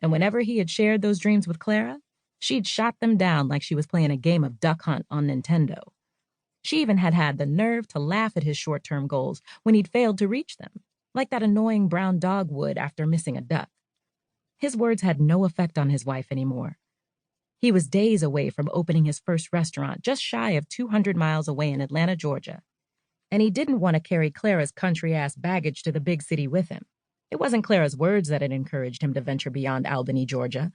And whenever he had shared those dreams with Clara, she'd shot them down like she was playing a game of Duck Hunt on Nintendo. She even had the nerve to laugh at his short-term goals when he'd failed to reach them, like that annoying brown dog would after missing a duck. His words had no effect on his wife anymore. He was days away from opening his first restaurant just shy of 200 miles away in Atlanta, Georgia. And he didn't want to carry Clara's country-ass baggage to the big city with him. It wasn't Clara's words that had encouraged him to venture beyond Albany, Georgia.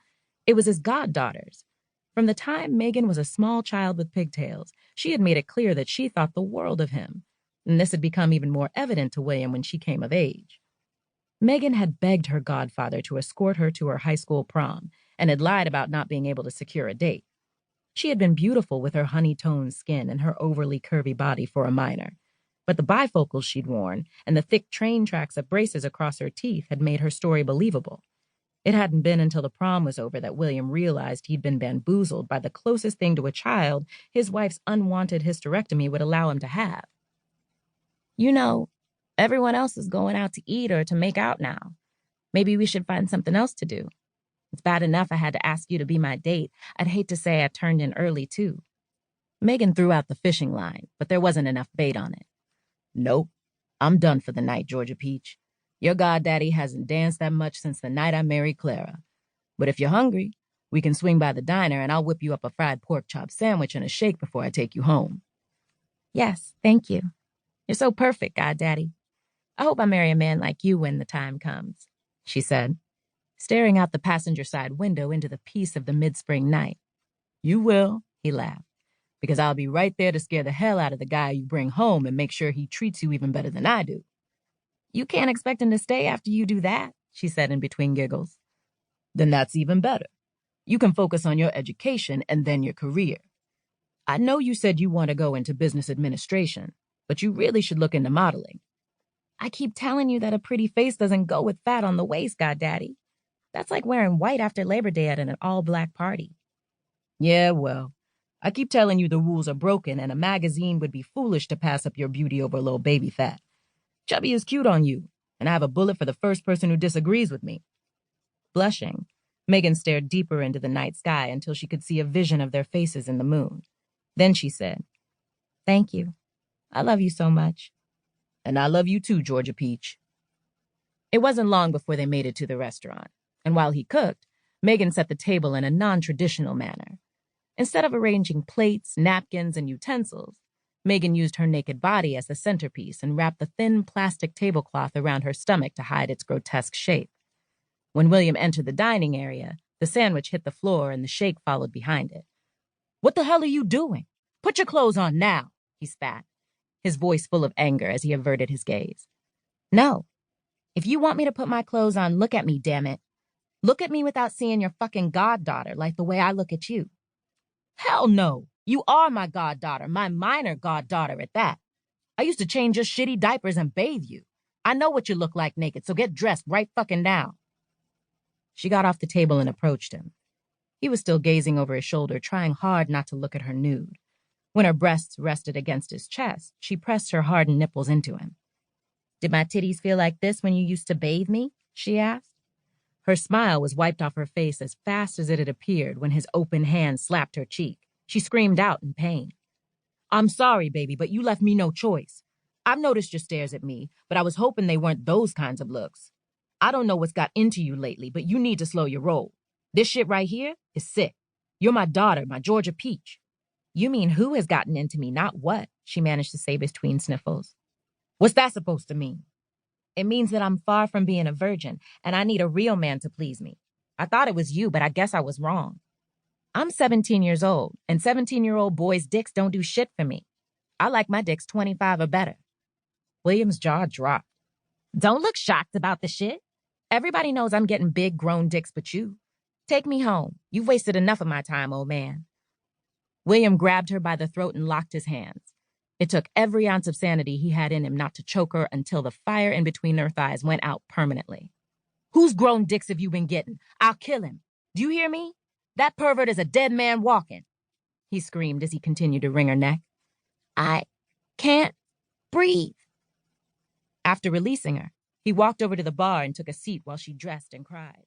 It was his goddaughter's. From the time Meagan was a small child with pigtails, she had made it clear that she thought the world of him. And this had become even more evident to William when she came of age. Meagan had begged her godfather to escort her to her high school prom and had lied about not being able to secure a date. She had been beautiful with her honey-toned skin and her overly curvy body for a minor, but the bifocals she'd worn and the thick train tracks of braces across her teeth had made her story believable. It hadn't been until the prom was over that William realized he'd been bamboozled by the closest thing to a child his wife's unwanted hysterectomy would allow him to have. You know, everyone else is going out to eat or to make out now. Maybe we should find something else to do. It's bad enough I had to ask you to be my date. I'd hate to say I turned in early, too. Meagan threw out the fishing line, but there wasn't enough bait on it. Nope, I'm done for the night, Georgia Peach. Your goddaddy hasn't danced that much since the night I married Clara. But if you're hungry, we can swing by the diner and I'll whip you up a fried pork chop sandwich and a shake before I take you home. Yes, thank you. You're so perfect, goddaddy. I hope I marry a man like you when the time comes, she said, staring out the passenger side window into the peace of the mid-spring night. You will, he laughed, because I'll be right there to scare the hell out of the guy you bring home and make sure he treats you even better than I do. You can't expect him to stay after you do that, she said in between giggles. Then that's even better. You can focus on your education and then your career. I know you said you want to go into business administration, but you really should look into modeling. I keep telling you that a pretty face doesn't go with fat on the waist, goddaddy. That's like wearing white after Labor Day at an all-black party. Yeah, well, I keep telling you the rules are broken and a magazine would be foolish to pass up your beauty over a little baby fat. Chubby is cute on you, and I have a bullet for the first person who disagrees with me. Blushing, Meagan stared deeper into the night sky until she could see a vision of their faces in the moon. Then she said, Thank you. I love you so much. And I love you too, Georgia Peach. It wasn't long before they made it to the restaurant, and while he cooked, Meagan set the table in a non-traditional manner. Instead of arranging plates, napkins, and utensils, Meagan used her naked body as the centerpiece and wrapped the thin plastic tablecloth around her stomach to hide its grotesque shape. When William entered the dining area, the sandwich hit the floor and the shake followed behind it. What the hell are you doing? Put your clothes on now, he spat, his voice full of anger as he averted his gaze. No. If you want me to put my clothes on, look at me, damn it. Look at me without seeing your fucking goddaughter like the way I look at you. Hell no. You are my goddaughter, my minor goddaughter at that. I used to change your shitty diapers and bathe you. I know what you look like naked, so get dressed right fucking now. She got off the table and approached him. He was still gazing over his shoulder, trying hard not to look at her nude. When her breasts rested against his chest, she pressed her hardened nipples into him. Did my titties feel like this when you used to bathe me? She asked. Her smile was wiped off her face as fast as it had appeared when his open hand slapped her cheek. She screamed out in pain. I'm sorry, baby, but you left me no choice. I've noticed your stares at me, but I was hoping they weren't those kinds of looks. I don't know what's got into you lately, but you need to slow your roll. This shit right here is sick. You're my daughter, my Georgia Peach. You mean who has gotten into me, not what, she managed to say between sniffles. What's that supposed to mean? It means that I'm far from being a virgin, and I need a real man to please me. I thought it was you, but I guess I was wrong. I'm 17 years old, and 17-year-old boys' dicks don't do shit for me. I like my dicks 25 or better. William's jaw dropped. Don't look shocked about the shit. Everybody knows I'm getting big grown dicks but you. Take me home. You've wasted enough of my time, old man. William grabbed her by the throat and locked his hands. It took every ounce of sanity he had in him not to choke her until the fire in between her thighs went out permanently. Whose grown dicks have you been getting? I'll kill him. Do you hear me? That pervert is a dead man walking, he screamed as he continued to wring her neck. I can't breathe. After releasing her, he walked over to the bar and took a seat while she dressed and cried.